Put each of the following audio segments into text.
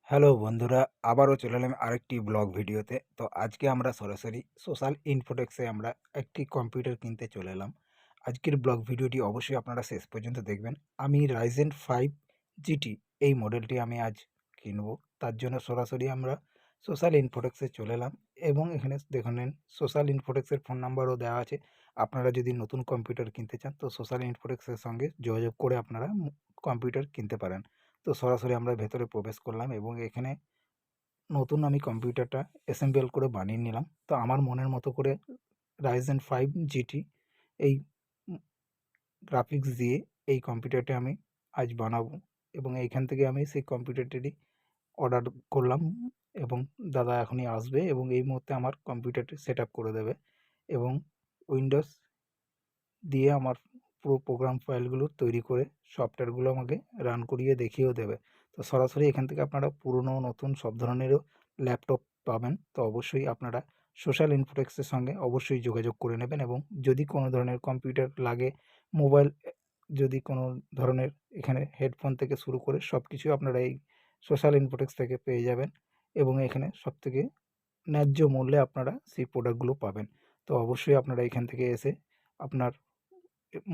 Hello বন্ধুরা, আবারও চলে এলাম আরেকটি ব্লগ ভিডিওতে। তো আজকে আমরা সরাসরি সোশ্যাল ইনফোটেক্সে আমরা একটি কম্পিউটার কিনতে চলে এলাম। আজকের ব্লগ ভিডিওটি অবশ্যই আপনারা শেষ পর্যন্ত দেখবেন। আমি রাইজেন 5 জিটি এই মডেলটি আমি আজ কিনবো। তার জন্য সরাসরি আমরা সোশ্যাল ইনফোটেক্সে চলে এলাম এবং এখানে দেখে নেন সোশ্যাল ইনফোটেক্সের ফোন নাম্বারও দেওয়া আছে। আপনারা যদি নতুন কম্পিউটার কিনতে চান তো সোশ্যাল ইনফোটেক্সের সঙ্গে যোগাযোগ করে আপনারা কম্পিউটার কিনতে পারেন। তো সরাসরি আমরা ভেতরে প্রবেশ করলাম এবং এখানে নতুন আমি কম্পিউটারটা অ্যাসেম্বল করে বানিয়ে নিলাম। তো আমার মনের মতো করে রাইজেন 5 জিটি এই গ্রাফিক্স দিয়ে এই কম্পিউটারটা আমি আজ বানাবো এবং এইখান থেকে আমি সেই কম্পিউটারটি অর্ডার করলাম এবং দাদা এখনই আসবে এবং এই মুহূর্তে আমার কম্পিউটারটি সেট আপ করে দেবে এবং উইন্ডোজ দিয়ে আমার পুরো প্রোগ্রাম ফাইলগুলো তৈরি করে সফটওয়্যারগুলো আমাকে রান করিয়ে দেখিয়েও দেবে। তো সরাসরি এখান থেকে আপনারা পুরনো নতুন সব ধরনেরও ল্যাপটপ পাবেন। তো অবশ্যই আপনারা সোশ্যাল ইনফোটেক্সের সঙ্গে অবশ্যই যোগাযোগ করে নেবেন এবং যদি কোনো ধরনের কম্পিউটার লাগে, মোবাইল যদি কোনো ধরনের এখানে হেডফোন থেকে শুরু করে সব কিছুই আপনারা এই সোশ্যাল ইনফোটেক্স থেকে পেয়ে যাবেন এবং এখানে সবথেকে ন্যায্য মূল্যে আপনারা সেই প্রোডাক্টগুলো পাবেন। তো অবশ্যই আপনারা এখান থেকে এসে আপনার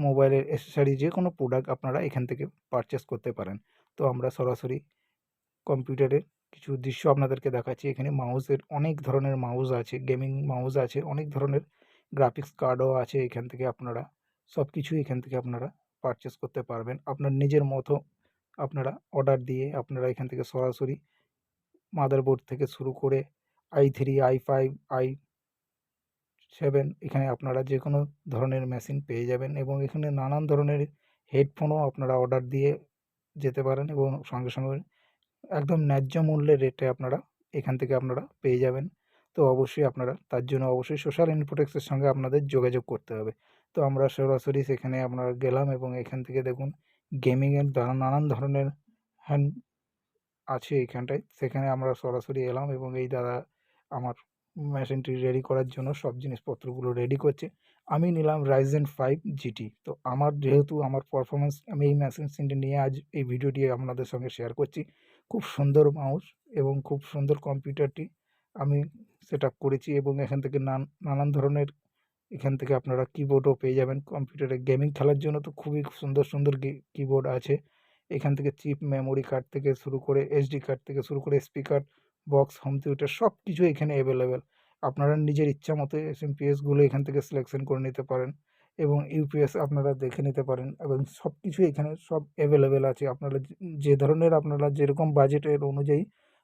মোবাইলের অ্যাক্সেসরি যে কোনো প্রোডাক্ট আপনারা এখান থেকে পারচেজ করতে পারেন। তো আমরা সরাসরি কম্পিউটারের কিছু দৃশ্য আপনাদেরকে দেখাচ্ছি। এখানে মাউসের অনেক ধরনের মাউস আছে, গেমিং মাউস আছে, অনেক ধরনের গ্রাফিক্স কার্ডও আছে। এখান থেকে আপনারা সব কিছুই এখান থেকে আপনারা পারচেজ করতে পারবেন। আপনার নিজের মতো আপনারা অর্ডার দিয়ে আপনারা এখান থেকে সরাসরি মাদারবোর্ড থেকে শুরু করে i3, i5, i7 এখানে আপনারা যে কোনো ধরনের মেশিন পেয়ে যাবেন এবং এখানে নানান ধরনের হেডফোনও আপনারা অর্ডার দিয়ে যেতে পারেন এবং সঙ্গে সঙ্গে একদম ন্যায্য মূল্যের রেটে আপনারা এখান থেকে আপনারা পেয়ে যাবেন। তো অবশ্যই আপনারা তার জন্য অবশ্যই সোশ্যাল ইনফোটেক্সের সঙ্গে আপনাদের যোগাযোগ করতে হবে। তো আমরা সরাসরি সেখানে আপনারা গেলাম এবং এখান থেকে দেখুন গেমিংয়ের দ্বারা নানান ধরনের হ্যান্ড আছে এইখানটায়। সেখানে আমরা সরাসরি এলাম এবং এই দাদা আমার মেশিনটি রেডি করার জন্য সব জিনিসপত্রগুলো রেডি করছে। আমি নিলাম রাইজেন 5 জিটি। তো আমার যেহেতু আমার পারফরম্যান্স আমি এই মেশিনটি নিয়ে আজ এই ভিডিওটি আপনাদের সঙ্গে শেয়ার করছি। খুব সুন্দর মাউস এবং খুব সুন্দর কম্পিউটারটি আমি সেট আপ করেছি এবং এখান থেকে নানান ধরনের এখান থেকে আপনারা কিবোর্ডও পেয়ে যাবেন। কম্পিউটারে গেমিং খেলার জন্য তো খুবই সুন্দর সুন্দর কিবোর্ড আছে। এখান থেকে চিপ, মেমোরি কার্ড থেকে শুরু করে এসডি কার্ড থেকে শুরু করে স্পিকার, বক্স, হোম থিয়েটার সব কিছু এখানে অ্যাভেলেবেল। আপনারা নিজের ইচ্ছা মতো এসএমপিএসগুলো এখান থেকে সিলেকশন করে নিতে পারেন এবং ইউপিএস আপনারা দেখে নিতে পারেন এবং সব কিছুই এখানে সব অ্যাভেলেবেল আছে। আপনারা যে ধরনের আপনারা যেরকম বাজেটের অনুযায়ী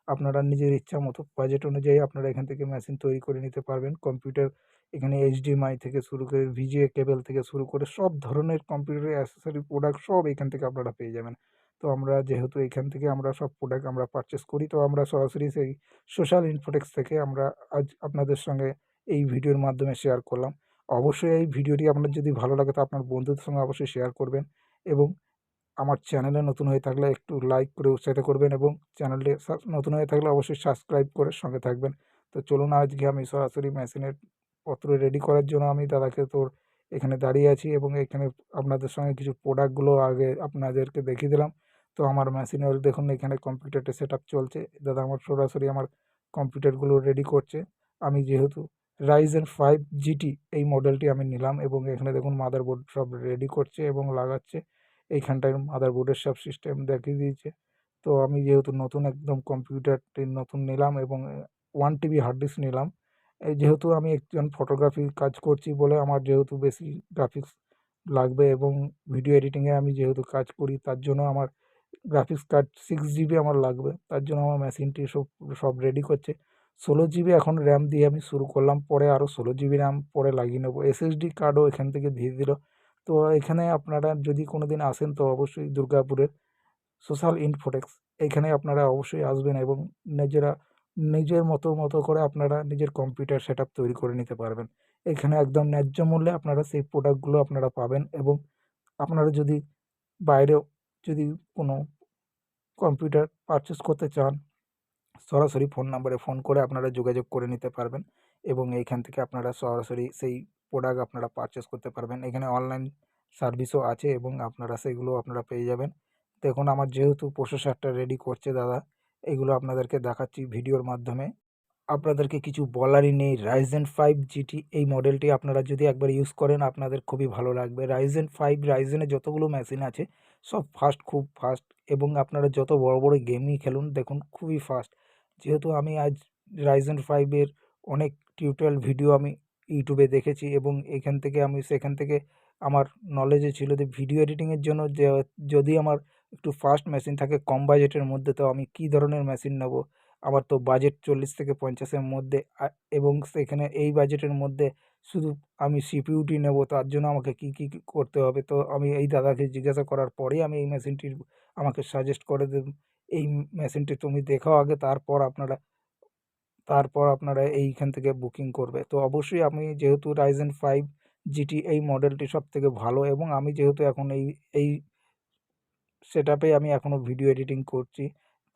আপনারা নিজের ইচ্ছা মতো বাজেট অনুযায়ী আপনারা এখান থেকে মেশিন তৈরি করে নিতে পারবেন। কম্পিউটার এখানে এইচডিএমআই থেকে শুরু করে ভিজিএ কেবল থেকে শুরু করে সব ধরনের কম্পিউটারের অ্যাক্সেসরি প্রোডাক্ট সব এখান থেকে আপনারা পেয়ে যাবেন। তো আমরা যেহেতু এখান থেকে আমরা সব প্রোডাক্ট আমরা পারচেজ করি তো আমরা সরাসরি সেই সোশ্যাল ইনফোটেক্স থেকে আমরা আজ আপনাদের সঙ্গে এই ভিডিওর মাধ্যমে শেয়ার করলাম। অবশ্যই এই ভিডিওটি আপনার যদি ভালো লাগে তো আপনার বন্ধুদের সঙ্গে অবশ্যই শেয়ার করবেন এবং আমার চ্যানেলে নতুন হয়ে থাকলে একটু লাইক করে উৎসাহিত করবেন এবং চ্যানেলটি নতুন হয়ে থাকলে অবশ্যই সাবস্ক্রাইব করে সঙ্গে থাকবেন। তো চলুন আজকে আমি সরাসরি মেশিনের পত্র রেডি করার জন্য আমি দাদাকে তোর এখানে দাঁড়িয়ে আছি এবং এখানে আপনাদের সঙ্গে কিছু প্রোডাক্টগুলো আগে আপনাদেরকে দেখিয়ে দিলাম। তো আমার মেশিনের দেখুন এখানে কম্পিউটারটা সেট আপ চলছে। দাদা আমার সরাসরি আমার কম্পিউটারগুলো রেডি করছে। আমি যেহেতু রাইজেন 5 জিটি এই মডেলটি আমি নিলাম এবং এখানে দেখুন মাদারবোর্ড সব রেডি করছে এবং লাগাচ্ছে। এইখানটায় মাদারবোর্ডের সব সিস্টেম দেখিয়ে দিয়েছে। তো আমি যেহেতু নতুন একদম কম্পিউটারটি নতুন নিলাম এবং 1 টিবি হার্ড ডিস্ক নিলাম। এই যেহেতু আমি একজন ফটোগ্রাফির কাজ করছি বলে আমার যেহেতু বেশি গ্রাফিক্স লাগবে এবং ভিডিও এডিটিংয়ে আমি যেহেতু কাজ করি তার জন্য আমার গ্রাফিক্স কার্ড 6 জিবি আমার লাগবে। তার জন্য আমার মেশিনটি সব রেডি করছে। 16 জিবি এখন র‍্যাম দিয়ে আমি শুরু করলাম। পরে আরও 16 জিবি র‍্যাম পরে লাগিয়ে নেবো। এসএসডি কার্ডও এখান থেকে দিয়ে দিল। তো এখানে আপনারা যদি কোনোদিন আসেন তো অবশ্যই দুর্গাপুরের সোশ্যাল ইনফোটেক্স এইখানে আপনারা অবশ্যই আসবেন এবং নিজেরা নিজের মতো করে আপনারা নিজের কম্পিউটার সেটআপ তৈরি করে নিতে পারবেন। এখানে একদম ন্যায্য মূল্যে আপনারা সেই প্রোডাক্টগুলো আপনারা পাবেন এবং আপনারা যদি বাইরেও যদি কোনো কম্পিউটার পারচেজ করতে চান সরাসরি ফোন নাম্বারে ফোন করে আপনারা যোগাযোগ করে নিতে পারবেন এবং এইখান থেকে আপনারা সরাসরি সেই প্রোডাক্ট আপনারা পারচেজ করতে পারবেন। এখানে অনলাইন সার্ভিসও আছে এবং আপনারা সেগুলো আপনারা পেয়ে যাবেন। দেখুন আমার যেহেতু প্রসেসরটা রেডি করছে দাদা এগুলো আপনাদেরকে দেখাচ্ছি ভিডিওর মাধ্যমে। আপনাদেরকে কিছু বলারই নেই। Ryzen 5 GT এই মডেলটি আপনারা যদি একবার ইউজ করেন আপনাদের খুবই ভালো লাগবে। Ryzen 5 Ryzen এর যতগুলো মেশিন আছে সব ফাস্ট, খুব ফাস্ট, এবং আপনারা যত বড়, বড় গেমই খেলুন দেখুন খুবই ফাস্ট। যেহেতু আমি আজ Ryzen 5 এর অনেক টিউটোরিয়াল ভিডিও আমি YouTube এ দেখেছি, এবং এখান থেকে আমি সেখান থেকে আমার নলেজে ছিল যে ভিডিও এডিটিং এর জন্য যে যদি আমার একটু ফাস্ট মেশিন থাকে কম বাজেটের মধ্যে, তো আমি কী ধরনের মেশিন নেব? আমার তো বাজেট 40 থেকে 50 এর মধ্যে, এবং সেখানে এই বাজেটের মধ্যে শুধু আমি সিপিইউটি নেব, তার জন্য আমাকে কী করতে হবে? তো আমি এই দাদাকে জিজ্ঞাসা করার পরেই আমি এই মেশিনটির আমাকে সাজেস্ট করে দেন, এই মেশিনটি তুমি দেখাও আগে, তারপর আপনারা এইখান থেকে বুকিং করবে। তো অবশ্যই আমি যেহেতু Ryzen 5 GT এই মডেলটি সবথেকে ভালো, এবং আমি যেহেতু এখন এই সেটআপে আমি এখনও ভিডিও এডিটিং করছি,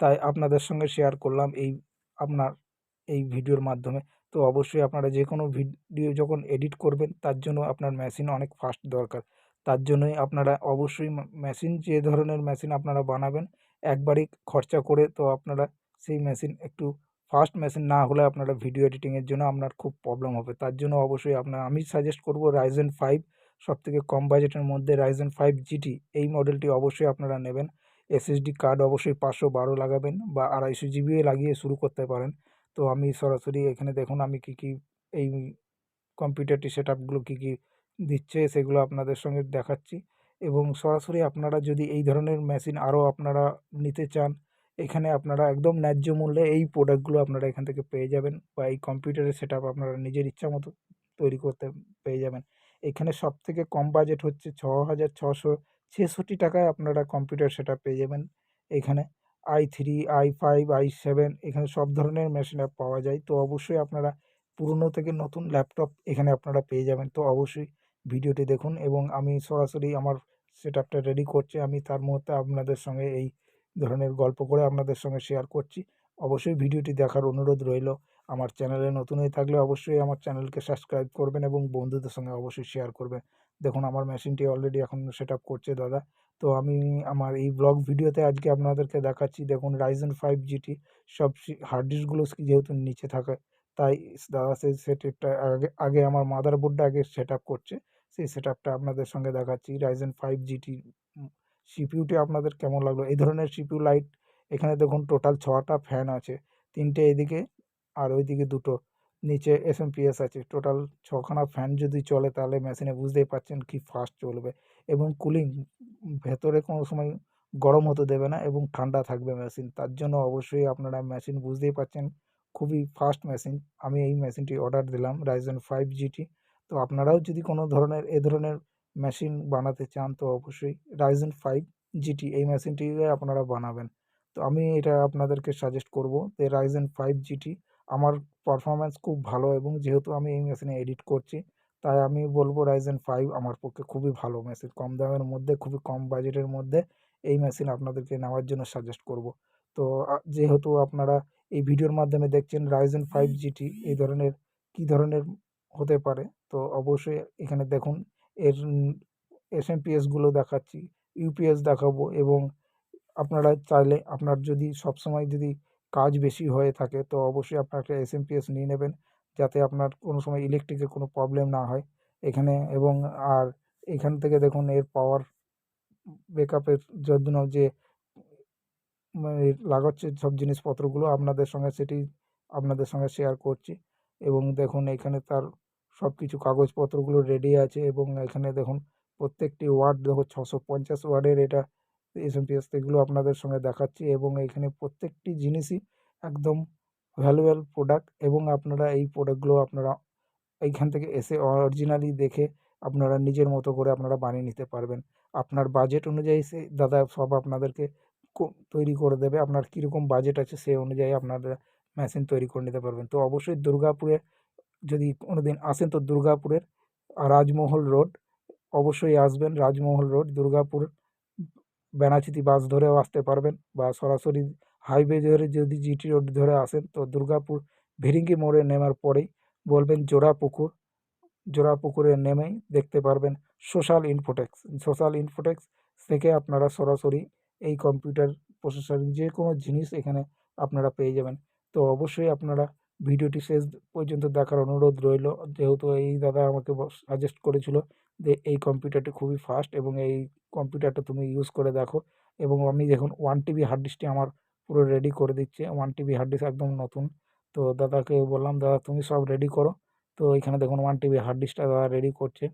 তাই আপনাদের সঙ্গে শেয়ার করলাম আপনার এই ভিডিওর মাধ্যমে। তো অবশ্যই আপনারা যে কোনো ভিডিও যখন এডিট করবেন তার জন্য আপনার মেশিন অনেক ফাস্ট দরকার। তার জন্যই আপনারা অবশ্যই মেশিন, যে ধরনের মেশিন আপনারা বানাবেন একবারই খরচা করে, তো আপনারা সেই মেশিন একটু ফাস্ট মেশিন না হলে আপনারা ভিডিও এডিটিংয়ের জন্য আপনার খুব প্রবলেম হবে। তার জন্য অবশ্যই আমি সাজেস্ট করব Ryzen 5 সবথেকে কম বাজেটের মধ্যে Ryzen 5 GT এই মডেলটি অবশ্যই আপনারা নেবেন। এসএসডি কার্ড অবশ্যই 512 লাগাবেন, বা 250 জিবিও লাগিয়ে শুরু করতে পারেন। তো আমি সরাসরি এখানে দেখুন আমি কী এই কম্পিউটারটি সেটআপগুলো কী দিচ্ছে সেগুলো আপনাদের সঙ্গে দেখাচ্ছি, এবং সরাসরি আপনারা যদি এই ধরনের মেশিন আরও আপনারা নিতে চান, এখানে আপনারা একদম ন্যায্য মূল্যে এই প্রোডাক্টগুলো আপনারা এখান থেকে পেয়ে যাবেন, বা এই কম্পিউটারের সেটআপ আপনারা নিজের ইচ্ছামতো তৈরি করতে পেয়ে যাবেন। এখানে সবথেকে কম বাজেট হচ্ছে ৬,৬৬৬ টাকায় আপনারা কম্পিউটার সেটআপ পেয়ে যাবেন। এখানে i3, i5, i7 এখানে সব ধরনের মেশিন পাওয়া যায়। তো অবশ্যই আপনারা পুরনো থেকে নতুন ল্যাপটপ এখানে আপনারা পেয়ে যাবেন। তো অবশ্যই ভিডিওটি দেখুন, এবং আমি সরাসরি আমার সেটআপটা রেডি করছি। আমি তার মুহূর্তে আপনাদের সঙ্গে এই ধরনের গল্প করে আপনাদের সঙ্গে শেয়ার করছি। অবশ্যই ভিডিওটি দেখার অনুরোধ রইল। আমার চ্যানেলে নতুন হয়ে থাকলে অবশ্যই আমার চ্যানেলকে সাবস্ক্রাইব করবেন এবং বন্ধুদের সঙ্গে অবশ্যই শেয়ার করবেন। দেখুন আমার মেশিনটি অলরেডি এখন সেটআপ করছে দাদা। তো আমি আমার এই ব্লগ ভিডিওতে আজকে আপনাদেরকে দেখাচ্ছি, দেখুন Ryzen 5 GT সব হার্ড ডিস্কগুলো যেহেতু নিচে থাকে, তাই দাদা সেই সেটআপটা আগে আগে আমার মাদারবোর্ডটা আগে সেটআপ করছে। সেই সেটআপটা আপনাদের সঙ্গে দেখাচ্ছি। Ryzen 5 GT সিপিইউটি আপনাদের কেমন লাগলো? এই ধরনের সিপিইউ লাইট এখানে দেখুন টোটাল 6টা ফ্যান আছে। 3টে এদিকে আর ওইদিকে 2টো। নিচে এসএমপিএস আছে। টোটাল 6 খানা ফ্যান যদি চলে তাহলে মেশিনে বুঝতেই পারছেন কি ফাস্ট চলবে, এবং কুলিং ভেতরে কোনো সময় গরম হতে দেবে না, এবং ঠান্ডা থাকবে মেশিন। তার জন্য অবশ্যই আপনারা মেশিন বুঝতেই পারছেন খুবই ফাস্ট মেশিন। আমি এই মেশিনটি অর্ডার দিলাম Ryzen 5 GT। তো আপনারাও যদি কোনো ধরনের এ ধরনের মেশিন বানাতে চান তো অবশ্যই Ryzen 5 GT এই মেশিনটিকে আপনারা বানাবেন। তো আমি এটা আপনাদেরকে সাজেস্ট করব যে Ryzen 5 GT আমার পারফরম্যান্স খুব ভালো, এবং যেহেতু আমি এই মেশিনে এডিট করছি তাই আমি বলব Ryzen 5 আমার পক্ষে খুবই ভালো মেশিন। কম দামের মধ্যে, খুবই কম বাজেটের মধ্যে এই মেশিন আপনাদেরকে নেওয়ার জন্য সাজেস্ট করব। তো যেহেতু আপনারা এই ভিডিওর মাধ্যমে দেখছেন Ryzen 5 GT এই ধরনের কী ধরনের হতে পারে, তো অবশ্যই এখানে দেখুন এর এসএমপিএসগুলো দেখাচ্ছি, ইউপিএস দেখাবো, এবং আপনারা চাইলে আপনার যদি সবসময় যদি কাজ বেশি হয়ে থাকে তো অবশ্যই আপনার একটা এসএমপিএস নিয়ে নেবেন, যাতে আপনার কোনো সময় ইলেকট্রিকের কোনো প্রবলেম না হয় এখানে। এবং আর এখান থেকে দেখুন এর পাওয়ার ব্যাকআপের জন্য যে লাগাচ্ছে সব জিনিসপত্রগুলো আপনাদের সঙ্গে শেয়ার করছি, এবং দেখুন এখানে তার সব কিছু কাগজপত্রগুলো রেডি আছে, এবং এখানে দেখুন প্রত্যেকটি ওয়াট দেখো 650 ওয়াটের এটা এসএমপিএস, এগুলো আপনাদের সঙ্গে দেখাচ্ছি, এবং এখানে প্রত্যেকটি জিনিসই একদম ভ্যালুয়েবল প্রোডাক্ট, এবং আপনারা এই প্রোডাক্টগুলো আপনারা এইখান থেকে এসে অরিজিনালি দেখে আপনারা নিজের মতো করে আপনারা বানিয়ে নিতে পারবেন। আপনার বাজেট অনুযায়ী সে দাদা সব আপনাদেরকে তৈরি করে দেবে। আপনার কীরকম বাজেট আছে সেই অনুযায়ী আপনারা মেশিন তৈরি করে নিতে পারবেন। তো অবশ্যই দুর্গাপুরে যদি কোনোদিন আসেন তো দুর্গাপুরের রাজমহল রোড অবশ্যই আসবেন। রাজমহল রোড দুর্গাপুর ব্যানাচিতি বাস ধরেও আসতে পারবেন, বা সরাসরি হাইওয়ে ধরে যদি জিটি রোড ধরে আসেন তো দুর্গাপুর ভিরিঙ্গি মোড়ে নেমার পরেই বলবেন জোড়াপুকুরে নেমেই দেখতে পারবেন সোশ্যাল ইনফোটেক্স। সোশ্যাল ইনফোটেক্স থেকে আপনারা সরাসরি এই কম্পিউটার প্রসেসর যে কোনো জিনিস এখানে আপনারা পেয়ে যাবেন। তো অবশ্যই আপনারা ভিডিওটি শেষ পর্যন্ত দেখার অনুরোধ রইলো। যেহেতু এই দাদা আমাকে সাজেস্ট করেছিল যে এই কম্পিউটারটি খুবই ফাস্ট এবং এই কম্পিউটারটা তুমি ইউজ করে দেখো। এবং আমি দেখুন 1 টিবি হার্ড ডিস্কটি আমার পুরো রেডি করে দিচ্ছে। 1 টিবি হার্ড ডিস্ক একদম নতুন। তো দাদাকে বললাম, "দাদা তুমি সব রেডি করো।" তো এখানে দেখুন 1 টিবি হার্ড ডিস্কটা দাদা রেডি করছে।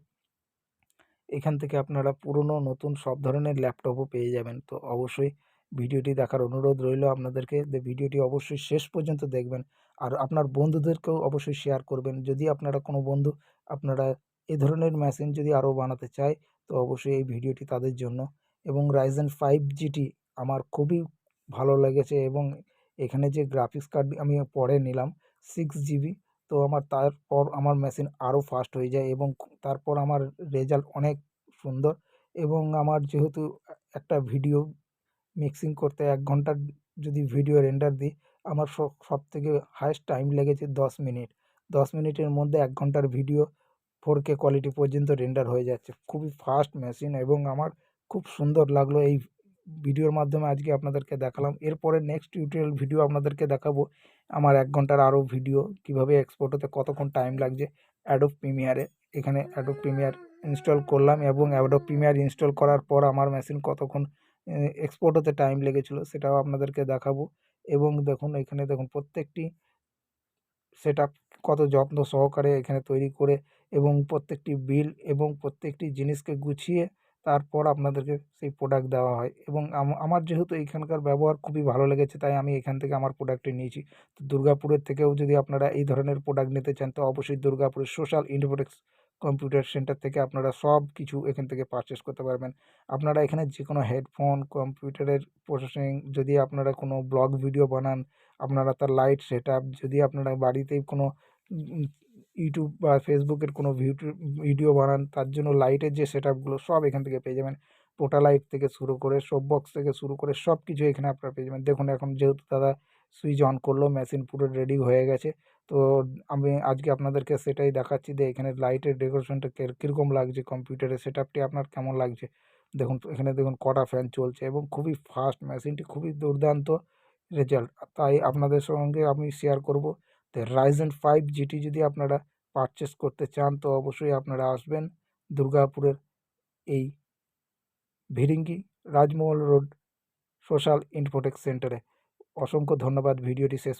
এখান থেকে আপনারা পুরনো নতুন সব ধরনের ল্যাপটপও পেয়ে যাবেন। তো অবশ্যই ভিডিওটি দেখার অনুরোধ রইলো আপনাদেরকে যে ভিডিওটি অবশ্যই শেষ পর্যন্ত দেখবেন। আর আপনার বন্ধুদেরকেও অবশ্যই শেয়ার করবেন। যদি আপনারা কোনো বন্ধু আপনারা এ ধরনের মেশিন যদি আরও বানাতে চায়, তো অবশ্যই এই ভিডিওটি তাদের জন্য। এবং Ryzen 5 GT আমার খুবই ভালো লেগেছে এবং এখানে যে গ্রাফিক্স কার্ড আমি পরে নিলাম 6 জিবি। তো আমার তারপর আমার মেশিন আরও ফাস্ট হয়ে যায় এবং তারপর আমার রেজাল্ট অনেক সুন্দর। এবং আমার যেহেতু একটা ভিডিও মিক্সিং করতে ১ ঘন্টার যদি ভিডিও রেন্ডার দিই, আমার সবথেকে হাইয়েস্ট টাইম লেগেছে ১০ মিনিট। ১০ মিনিটের মধ্যে ১ ঘন্টার ভিডিও 4K কোয়ালিটি পর্যন্ত রেন্ডার হয়ে যাচ্ছে। খুবই ফাস্ট মেশিন এবং আমার খুব সুন্দর লাগলো এই ভিডিওর মাধ্যমে আজকে আপনাদেরকে দেখালাম। এরপরে নেক্সট টিউটোরিয়াল ভিডিও আপনাদেরকে দেখাবো আমার ১ ঘন্টার আরও ভিডিও কীভাবে এক্সপোর্ট হতে কতক্ষণ টাইম লাগছে Adobe Premiere এ। এখানে Adobe Premiere ইনস্টল করলাম এবং Adobe Premiere ইনস্টল করার পর আমার মেশিন কতক্ষণ এক্সপোর্ট হতে টাইম লেগেছিল সেটাও আপনাদেরকে দেখাবো। এবং দেখুন এখানে দেখুন প্রত্যেকটি সেটআপ কত যত্ন সহকারে এখানে তৈরি করে এবং প্রত্যেকটি বিল এবং প্রত্যেকটি জিনিসকে গুছিয়ে তারপর আপনাদেরকে সেই প্রোডাক্ট দেওয়া হয়। এবং আমার যেহেতু এইখানকার ব্যবহার খুবই ভালো লেগেছে তাই আমি এখান থেকে আমার প্রোডাক্টটি নিয়েছি। তো দুর্গাপুরের থেকেও যদি আপনারা এই ধরনের প্রোডাক্ট নিতে চান তো অবশ্যই দুর্গাপুরের সোশ্যাল ইনফোটেক্স কম্পিউটার সেন্টার থেকে আপনারা সব কিছু এখান থেকে পারচেজ করতে পারবেন। আপনারা এখানে যেকোনো হেডফোন, কম্পিউটারের প্রসেসিং, যদি আপনারা কোনো ব্লগ ভিডিও বানান, আপনারা তার লাইট সেটআপ, যদি আপনারা বাড়িতেই কোনো উম ইউটিউব বা ফেসবুকের কোনো ভিডিও বানান তার জন্য লাইটের যে সেটআপগুলো সব এখান থেকে পেয়ে যাবেন। পোর্টা লাইট থেকে শুরু করে সোপ বক্স থেকে শুরু করে সব কিছু এখানে আপনারা পেয়ে যাবেন। দেখুন এখন যেহেতু দাদা সুইচ অন করলো মেশিন পুরো রেডি হয়ে গেছে। তো আমি আজকে আপনাদেরকে সেটাই দেখাচ্ছি যে এখানে লাইটের ডেকোরেশনটা কীরকম লাগছে, কম্পিউটারের সেটআপটি আপনার কেমন লাগছে। দেখুন এখানে দেখুন কটা ফ্যান চলছে এবং খুবই ফাস্ট মেশিনটি খুবই দুর্দান্ত রেজাল্ট। তাই আপনাদের সঙ্গে আমি শেয়ার করব। তো Ryzen 5 GT যদি আপনারা পারচেজ করতে চান তো অবশ্যই আপনারা আসবেন দুর্গাপুরের এই ভিরিঙ্গি রাজমহল রোড সোশ্যাল ইনফোটেক সেন্টারে। অসংখ্য ধন্যবাদ ভিডিওটি শেষ